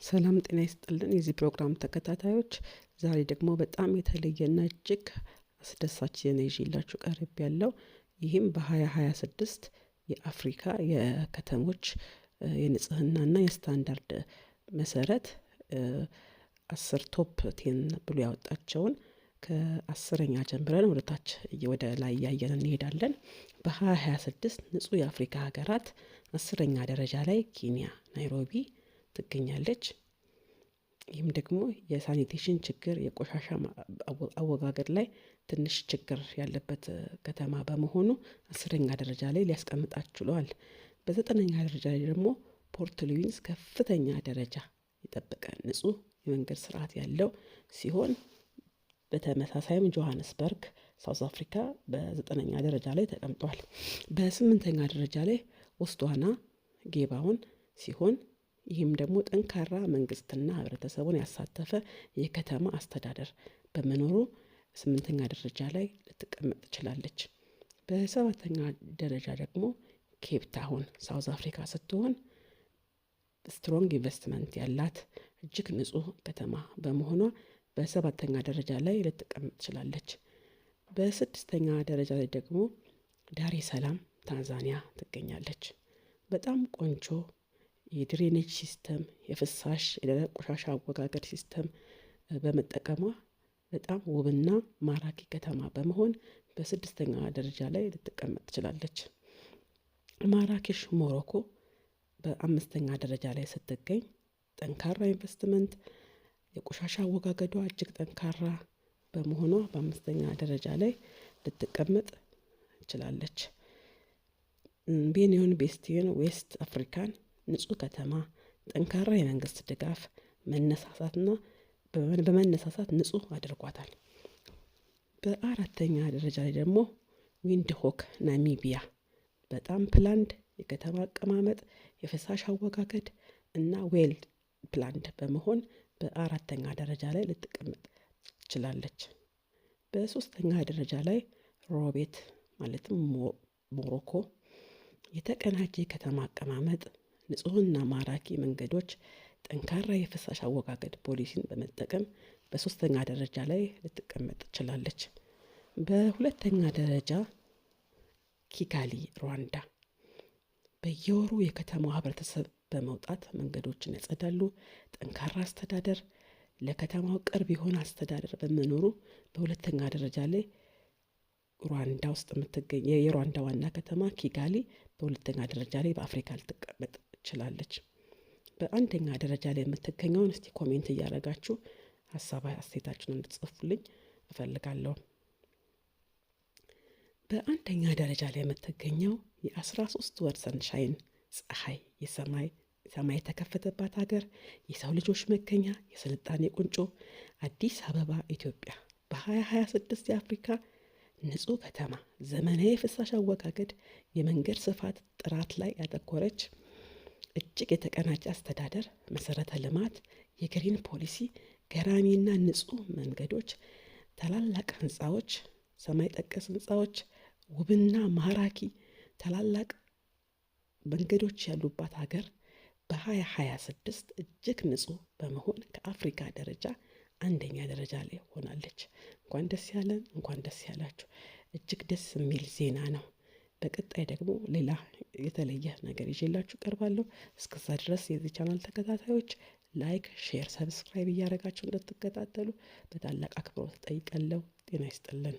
ሰላም ጤና ይስጥልን የዚህ ፕሮግራም ተከታታዮች፣ ዛሬ ደግሞ በጣም የተለየና እጅግ አስደሳች ዜና ይዤላችሁ ቀርቤያለሁ። ይህም በ2026 የአፍሪካ የከተሞች የንጽህናና የስታንዳርድ መሰረት 10 ቶፕ 10 ብሎ ያወጣቸውን ከ10ኛ ጀምረን ወደታች ወደ ላይ እያየን እንሄዳለን። በ2026 ንጹህ የአፍሪካ ሀገራት 10ኛ ደረጃ ላይ ኬንያ ናይሮቢ ትገኛለች። ይህም ደግሞ የሳኒቴሽን ችግር የቆሻሻ አወጋገድ ላይ ትንሽ ችግር ያለበት ከተማ በመሆኑ 10ኛ ደረጃ ላይ ሊያስቀምጣት ችሏል። በ9ኛ ደረጃ ላይ ደግሞ ፖርት ሉዊስ ከፍተኛ ደረጃ የጠበቀ ንጹህ የመንገድ ስርዓት ያለው ሲሆን፣ በተመሳሳይም ጆሃንስበርግ ሳውዝ አፍሪካ በ9ኛ ደረጃ ላይ ተቀምጧል። በ8ኛ ደረጃ ላይ ቦትስዋና ጌባውን ሲሆን፣ ይህም ደግሞ ጠንካራ መንግስትና ህብረተሰቡን ያሳተፈ የከተማ አስተዳደር በመኖሩ 8ኛ ደረጃ ላይ ልትቀመጥ ትችላለች። በ7ኛ ደረጃ ደግሞ ኬፕ ታውን ሳውዝ አፍሪካ ስትሆን ስትሮንግ ኢንቨስትመንት ያላት እጅግ ንጹህ ከተማ በመሆኗ በ7ኛ ደረጃ ላይ ልትቀመጥ ትችላለች። በ6ኛ ደረጃ ላይ ደግሞ ዳሬ ሰላም ታንዛኒያ ትገኛለች። በጣም ቆንጆ የድሬኔጅ ሲስተም፣ የፍሳሽ የደረቅ ቆሻሻ አወጋገድ ሲስተም በመጠቀሟ በጣም ውብና ማራኪ ከተማ በመሆን በ6ኛ ደረጃ ላይ ልትቀመጥ ትችላለች። ማራኬሽ ሞሮኮ በ5ኛ ደረጃ ላይ ስትገኝ ጠንካራ ኢንቨስትመንት፣ የቆሻሻ አወጋገዷ እጅግ ጠንካራ በመሆኗ በ5ኛ ደረጃ ላይ ልትቀመጥ ትችላለች። ቤኒን ቤስቲን ዌስት አፍሪካን ንጹህ ከተማ፣ ጠንካራ የመንግስት ድጋፍ መነሳሳትና በመነሳሳት ንጹህ አድርጓታል። በ4ኛ ደረጃ ላይ ደግሞ ዊንድሆክ ናሚቢያ በጣም ፕላንድ የከተማ አቀማመጥ፣ የፍሳሽ አወጋገድ እና ዌል ፕላንድ በመሆን በ4ኛ ደረጃ ላይ ልትቀመጥ ትችላለች። በ3ኛ ደረጃ ላይ ሮቤት ማለትም ሞሮኮ የተቀናጀ የከተማ አቀማመጥ፣ ንጹህና ማራኪ መንገዶች፣ ጠንካራ የፍሳሽ አወጋገድ ፖሊሲን በመጠቀም በ3ኛ ደረጃ ላይ ልትቀመጥ ትችላለች። በ2ኛ ደረጃ ኪጋሊ ሩዋንዳ በየወሩ የከተማው ህብረተሰብ በመውጣት መንገዶችን ያጸዳሉ። ጠንካራ አስተዳደር፣ ለከተማው ቅርብ የሆነ አስተዳደር በመኖሩ በ2ኛ ደረጃ ላይ ሩዋንዳ ውስጥ የምትገኝ የሩዋንዳ ዋና ከተማ ኪጋሊ በ2ኛ ደረጃ ላይ በአፍሪካ ልትቀመጥ ትችላለች። በ1ኛ ደረጃ ላይ የምትገኘውን እስቲ ኮሜንት እያደረጋችሁ ሀሳብ አስተያየታችሁን እንድትጽፉልኝ እፈልጋለሁ። በ1ኛ ደረጃ ላይ የምትገኘው የ13 ወር ሰንሻይን ፀሐይ የሰማይ የተከፈተባት ሀገር፣ የሰው ልጆች መገኛ፣ የስልጣኔ ቁንጮ አዲስ አበባ ኢትዮጵያ በ2026 የአፍሪካ ንጹህ ከተማ፣ ዘመናዊ የፍሳሽ አወጋገድ፣ የመንገድ ስፋት ጥራት ላይ ያተኮረች እጅግ የተቀናጀ አስተዳደር፣ መሰረተ ልማት፣ የግሪን ፖሊሲ፣ ገራሚና ንጹህ መንገዶች፣ ታላላቅ ህንፃዎች፣ ሰማይ ጠቀስ ህንፃዎች፣ ውብና ማራኪ ታላላቅ መንገዶች ያሉባት ሀገር በ2026 እጅግ ንጹህ በመሆን ከአፍሪካ ደረጃ 1ኛ ደረጃ ላይ ሆናለች። እንኳን ደስ ያለን፣ እንኳን ደስ ያላችሁ። እጅግ ደስ የሚል ዜና ነው። በቀጣይ ደግሞ ሌላ የተለየ ነገር ይዤላችሁ ቀርባለሁ። እስከዛ ድረስ የዚህ ቻናል ተከታታዮች ላይክ፣ ሼር፣ ሰብስክራይብ እያደረጋችሁ እንድትከታተሉ በታላቅ አክብሮት ጠይቃለሁ። ጤና ይስጥልን።